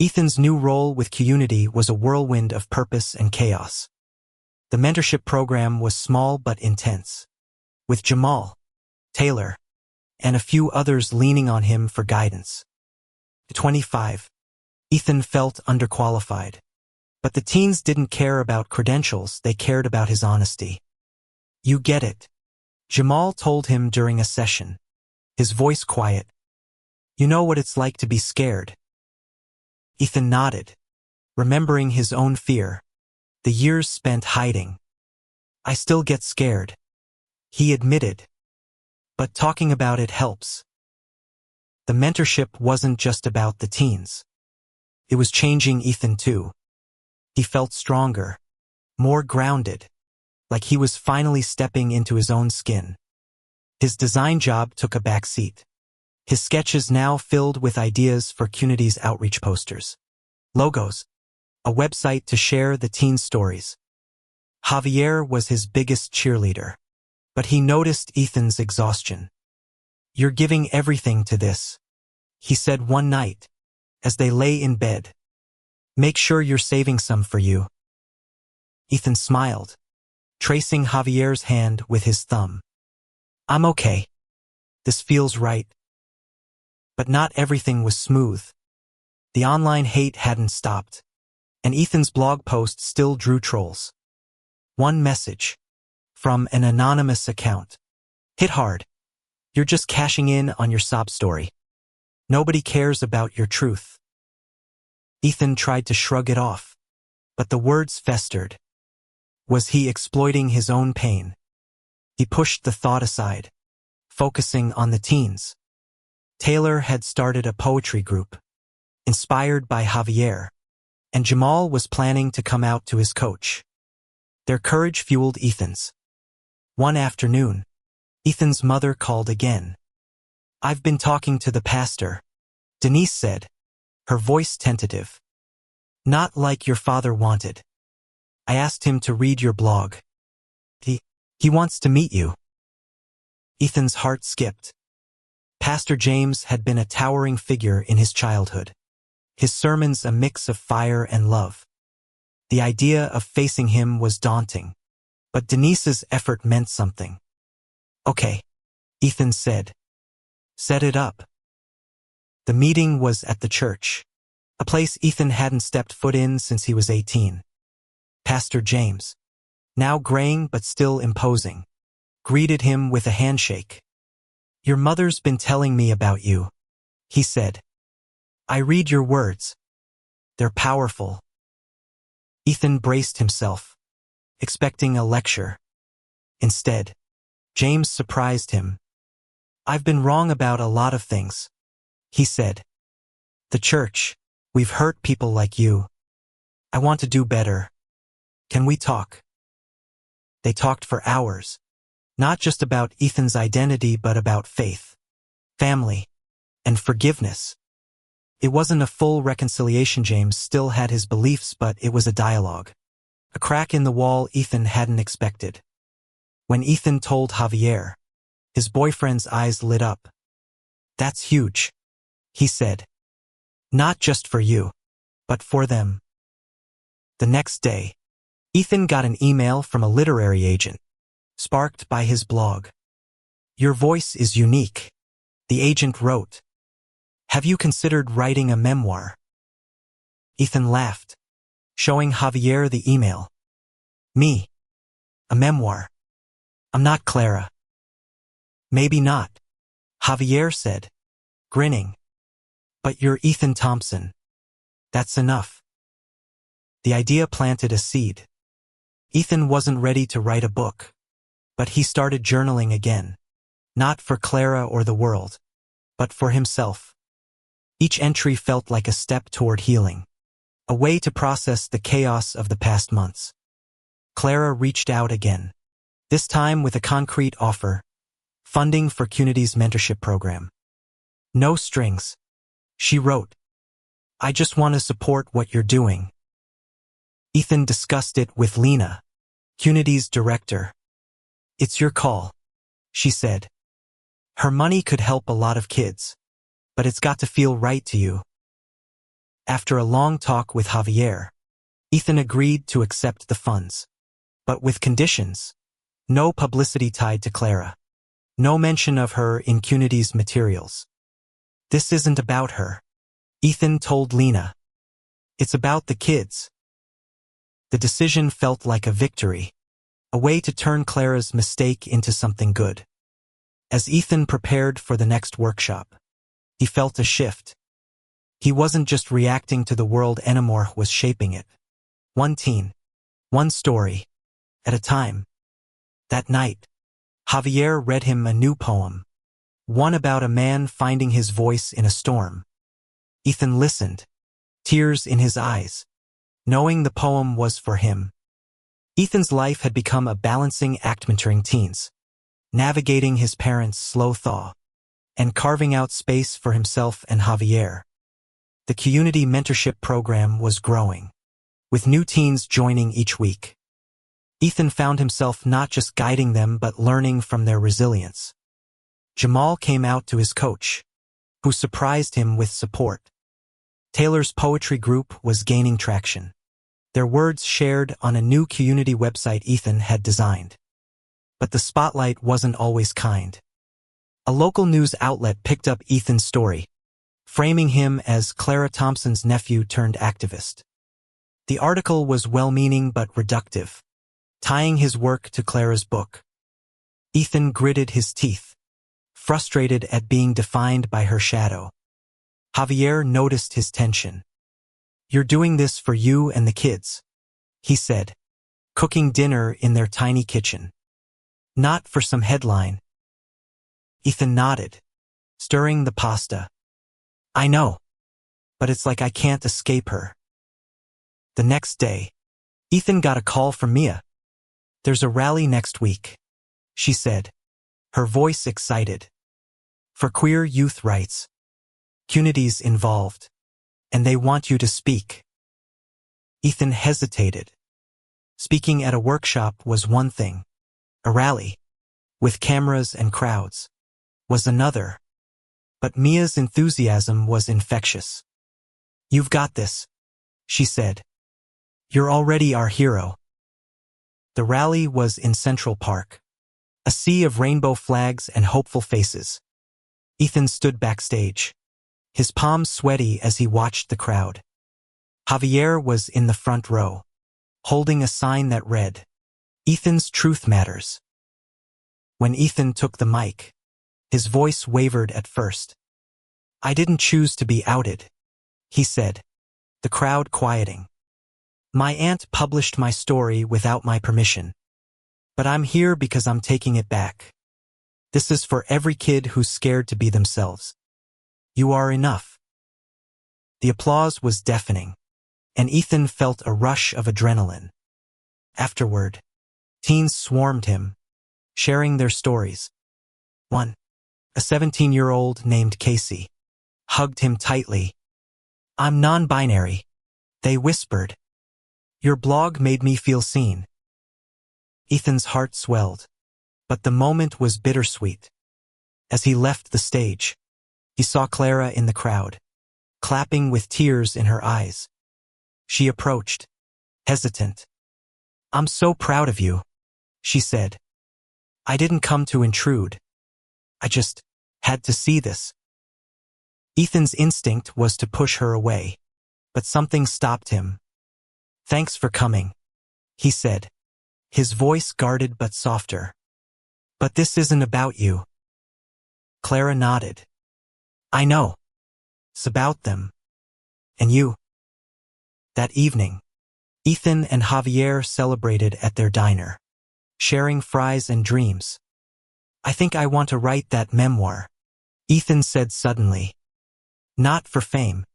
Ethan's new role with CUNY was a whirlwind of purpose and chaos. The mentorship program was small but intense, with Jamal, Taylor, and a few others leaning on him for guidance. At 25, Ethan felt underqualified. But the teens didn't care about credentials, they cared about his honesty. You get it, Jamal told him during a session, his voice quiet. You know what it's like to be scared. Ethan nodded, remembering his own fear, the years spent hiding. I still get scared, he admitted. But talking about it helps. The mentorship wasn't just about the teens. It was changing Ethan too. He felt stronger, more grounded, like he was finally stepping into his own skin. His design job took a back seat. His sketches now filled with ideas for CUNY's outreach posters, logos, a website to share the teen stories. Javier was his biggest cheerleader, but he noticed Ethan's exhaustion. You're giving everything to this, he said one night, as they lay in bed. Make sure you're saving some for you. Ethan smiled, tracing Javier's hand with his thumb. I'm okay. This feels right. But not everything was smooth. The online hate hadn't stopped, and Ethan's blog post still drew trolls. One message, from an anonymous account, hit hard. You're just cashing in on your sob story. Nobody cares about your truth. Ethan tried to shrug it off, but the words festered. Was he exploiting his own pain? He pushed the thought aside, focusing on the teens. Taylor had started a poetry group, inspired by Javier, and Jamal was planning to come out to his coach. Their courage fueled Ethan's. One afternoon, Ethan's mother called again. I've been talking to the pastor, Denise said, her voice tentative. Not like your father wanted. I asked him to read your blog. He wants to meet you. Ethan's heart skipped. Pastor James had been a towering figure in his childhood. His sermons a mix of fire and love. The idea of facing him was daunting, but Denise's effort meant something. Okay, Ethan said. Set it up. The meeting was at the church, a place Ethan hadn't stepped foot in since he was 18. Pastor James, now graying but still imposing, greeted him with a handshake. Your mother's been telling me about you, he said. I read your words. They're powerful. Ethan braced himself, expecting a lecture. Instead, James surprised him. "I've been wrong about a lot of things," he said. "The church, we've hurt people like you. I want to do better. Can we talk?" They talked for hours, not just about Ethan's identity but about faith, family, and forgiveness. It wasn't a full reconciliation. James still had his beliefs, but it was a dialogue. A crack in the wall Ethan hadn't expected. When Ethan told Javier, his boyfriend's eyes lit up. "That's huge," he said. "Not just for you, but for them." The next day, Ethan got an email from a literary agent, sparked by his blog. "Your voice is unique," the agent wrote. "Have you considered writing a memoir?" Ethan laughed, showing Javier the email. "Me? A memoir? I'm not Clara." "Maybe not," Javier said, grinning. "But you're Ethan Thompson. That's enough." The idea planted a seed. Ethan wasn't ready to write a book, but he started journaling again, not for Clara or the world, but for himself. Each entry felt like a step toward healing, a way to process the chaos of the past months. Clara reached out again, this time with a concrete offer: funding for CUNY's mentorship program. "No strings," she wrote. "I just want to support what you're doing." Ethan discussed it with Lena, CUNY's director. "It's your call," she said. "Her money could help a lot of kids, but it's got to feel right to you." After a long talk with Javier, Ethan agreed to accept the funds, but with conditions: no publicity tied to Clara, no mention of her in CUNY's materials. "This isn't about her," Ethan told Lena. "It's about the kids." The decision felt like a victory, a way to turn Clara's mistake into something good. As Ethan prepared for the next workshop, he felt a shift. He wasn't just reacting to the world anymore, was shaping it. One teen, one story, at a time. That night, Javier read him a new poem, one about a man finding his voice in a storm. Ethan listened, tears in his eyes, knowing the poem was for him. Ethan's life had become a balancing act, mentoring teens, navigating his parents' slow thaw, and carving out space for himself and Javier. The CUNY mentorship program was growing, with new teens joining each week. Ethan found himself not just guiding them but learning from their resilience. Jamal came out to his coach, who surprised him with support. Taylor's poetry group was gaining traction, their words shared on a new CUNY website Ethan had designed. But the spotlight wasn't always kind. A local news outlet picked up Ethan's story, framing him as Clara Thompson's nephew turned activist. The article was well-meaning but reductive, tying his work to Clara's book. Ethan gritted his teeth, frustrated at being defined by her shadow. Javier noticed his tension. "You're doing this for you and the kids," he said, cooking dinner in their tiny kitchen. "Not for some headline." Ethan nodded, stirring the pasta. "I know, but it's like I can't escape her." The next day, Ethan got a call from Mia. "There's a rally next week," she said, her voice excited. "For queer youth rights. CUNY's involved, and they want you to speak." Ethan hesitated. Speaking at a workshop was one thing. A rally, with cameras and crowds, was another. But Mia's enthusiasm was infectious. "You've got this," she said. "You're already our hero." The rally was in Central Park, a sea of rainbow flags and hopeful faces. Ethan stood backstage, his palms sweaty as he watched the crowd. Javier was in the front row, holding a sign that read, "Ethan's Truth Matters." When Ethan took the mic, his voice wavered at first. "I didn't choose to be outed," he said, the crowd quieting. "My aunt published my story without my permission. But I'm here because I'm taking it back." This is for every kid who's scared to be themselves. You are enough. The applause was deafening, and Ethan felt a rush of adrenaline. Afterward, teens swarmed him, sharing their stories. One, a 17-year-old named Casey, hugged him tightly. "I'm non-binary," they whispered. "Your blog made me feel seen." Ethan's heart swelled, but the moment was bittersweet. As he left the stage, he saw Clara in the crowd, clapping with tears in her eyes. She approached, hesitant. "I'm so proud of you," she said. "I didn't come to intrude. I just had to see this." Ethan's instinct was to push her away, but something stopped him. "Thanks for coming," he said, his voice guarded but softer. "But this isn't about you." Clara nodded. "I know. It's about them. And you." That evening, Ethan and Javier celebrated at their diner, sharing fries and dreams. "I think I want to write that memoir," Ethan said suddenly. "Not for fame,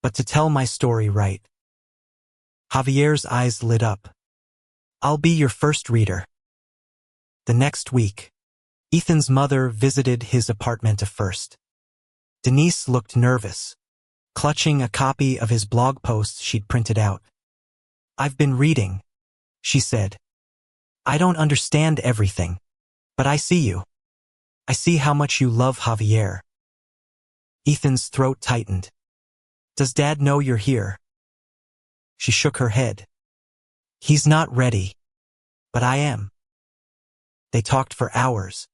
but to tell my story right." Javier's eyes lit up. "I'll be your first reader." The next week, Ethan's mother visited his apartment first. Denise looked nervous, clutching a copy of his blog post she'd printed out. "I've been reading," she said. "I don't understand everything, but I see you. I see how much you love Javier." Ethan's throat tightened. "Does Dad know you're here?" She shook her head. "He's not ready, but I am." They talked for hours,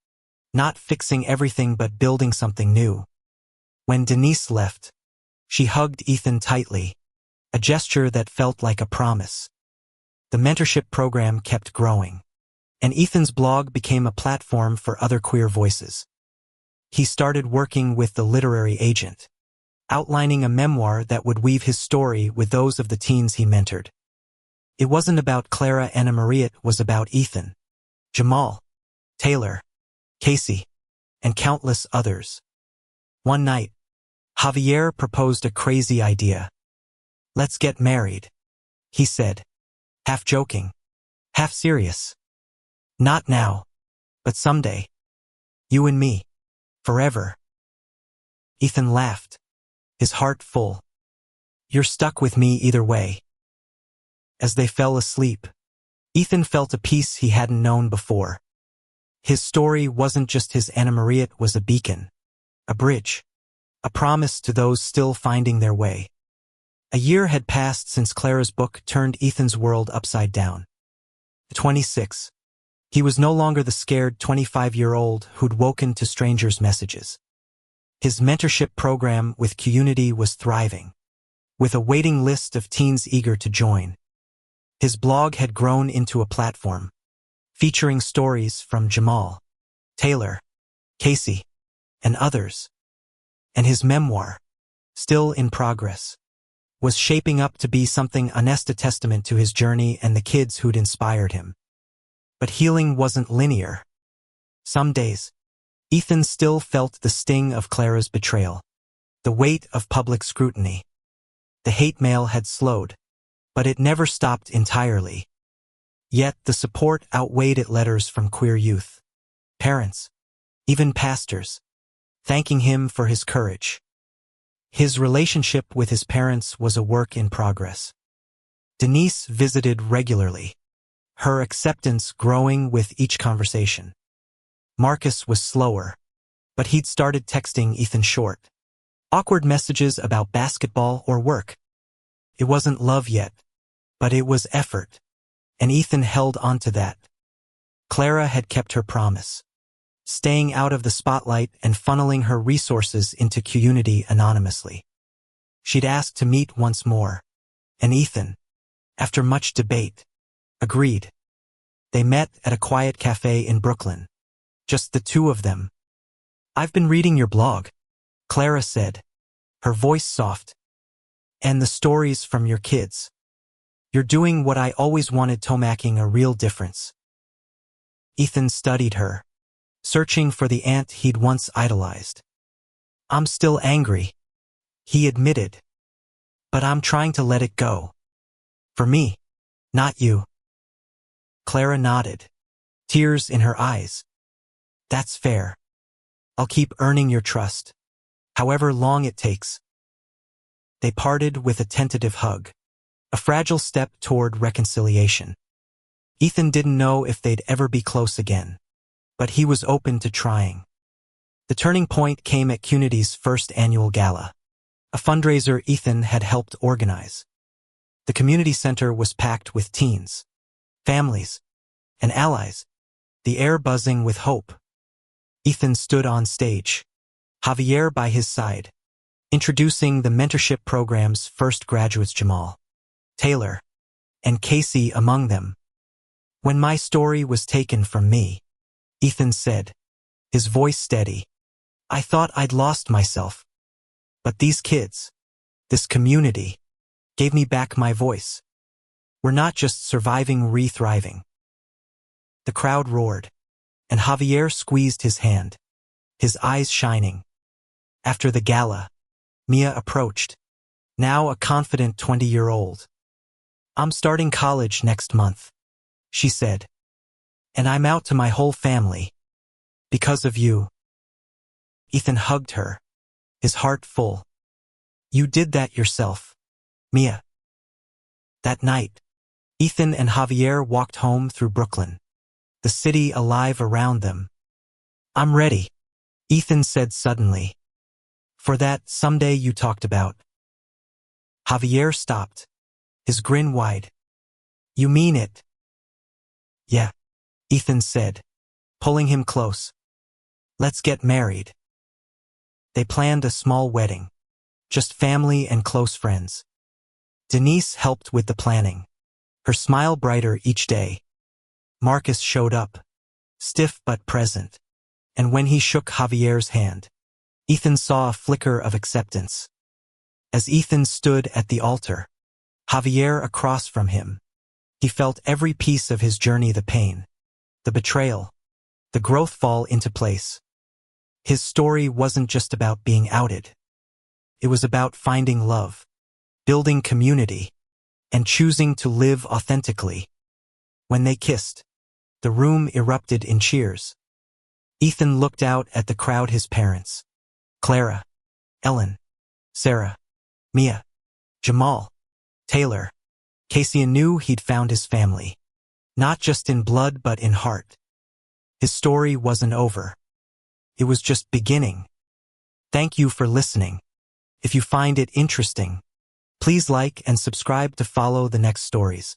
not fixing everything but building something new. When Denise left, she hugged Ethan tightly, a gesture that felt like a promise. The mentorship program kept growing, and Ethan's blog became a platform for other queer voices. He started working with the literary agent, outlining a memoir that would weave his story with those of the teens he mentored. It wasn't about Clara and Maria, it was about Ethan, Jamal, Taylor, Casey, and countless others. One night, Javier proposed a crazy idea. "Let's get married," he said, half joking, half serious. "Not now, but someday. You and me. Forever." Ethan laughed, his heart full. "You're stuck with me either way." As they fell asleep, Ethan felt a peace he hadn't known before. His story wasn't just his Anna Maria, it was a beacon, a bridge, a promise to those still finding their way. A year had passed since Clara's book turned Ethan's world upside down. At 26, he was no longer the scared 25-year-old who'd woken to strangers' messages. His mentorship program with Community was thriving, with a waiting list of teens eager to join. His blog had grown into a platform, featuring stories from Jamal, Taylor, Casey, and others. And his memoir, still in progress, was shaping up to be something honest, a testament to his journey and the kids who'd inspired him. But healing wasn't linear. Some days, Ethan still felt the sting of Clara's betrayal, the weight of public scrutiny. The hate mail had slowed, but it never stopped entirely. Yet the support outweighed it. Letters from queer youth, parents, even pastors, thanking him for his courage. His relationship with his parents was a work in progress. Denise visited regularly, her acceptance growing with each conversation. Marcus was slower, but he'd started texting Ethan short, awkward messages about basketball or work. It wasn't love yet, but it was effort, and Ethan held onto that. Clara had kept her promise, staying out of the spotlight and funneling her resources into Community anonymously. She'd asked to meet once more, and Ethan, after much debate, agreed. They met at a quiet cafe in Brooklyn, just the two of them. "I've been reading your blog," Clara said, her voice soft. "And the stories from your kids. You're doing what I always wanted to, making a real difference." Ethan studied her, searching for the aunt he'd once idolized. "I'm still angry," he admitted, "but I'm trying to let it go. For me, not you." Clara nodded, tears in her eyes. "That's fair. I'll keep earning your trust, however long it takes." They parted with a tentative hug, a fragile step toward reconciliation. Ethan didn't know if they'd ever be close again, but he was open to trying. The turning point came at CUNY's first annual gala, a fundraiser Ethan had helped organize. The community center was packed with teens, families, and allies, the air buzzing with hope. Ethan stood on stage, Javier by his side, introducing the mentorship program's first graduates, Jamal, Taylor, and Casey among them. "When my story was taken from me," Ethan said, his voice steady, "I thought I'd lost myself. But these kids, this community, gave me back my voice. We're not just surviving, re-thriving." The crowd roared, and Javier squeezed his hand, his eyes shining. After the gala, Mia approached, now a confident 20-year-old. "I'm starting college next month," she said, "and I'm out to my whole family. Because of you." Ethan hugged her, his heart full. "You did that yourself, Mia." That night, Ethan and Javier walked home through Brooklyn, the city alive around them. "I'm ready," Ethan said suddenly, "for that someday you talked about." Javier stopped, his grin wide. "You mean it?" "Yeah," Ethan said, pulling him close. "Let's get married." They planned a small wedding, just family and close friends. Denise helped with the planning, her smile brighter each day. Marcus showed up, stiff but present, and when he shook Javier's hand, Ethan saw a flicker of acceptance. As Ethan stood at the altar, Javier across from him, he felt every piece of his journey, the pain, the betrayal, the growth fall into place. His story wasn't just about being outed. It was about finding love, building community, and choosing to live authentically. When they kissed, the room erupted in cheers. Ethan looked out at the crowd, his parents, Clara, Ellen, Sarah, Mia, Jamal, Taylor, Casey, and knew he'd found his family, not just in blood but in heart. His story wasn't over. It was just beginning. Thank you for listening. If you find it interesting, please like and subscribe to follow the next stories.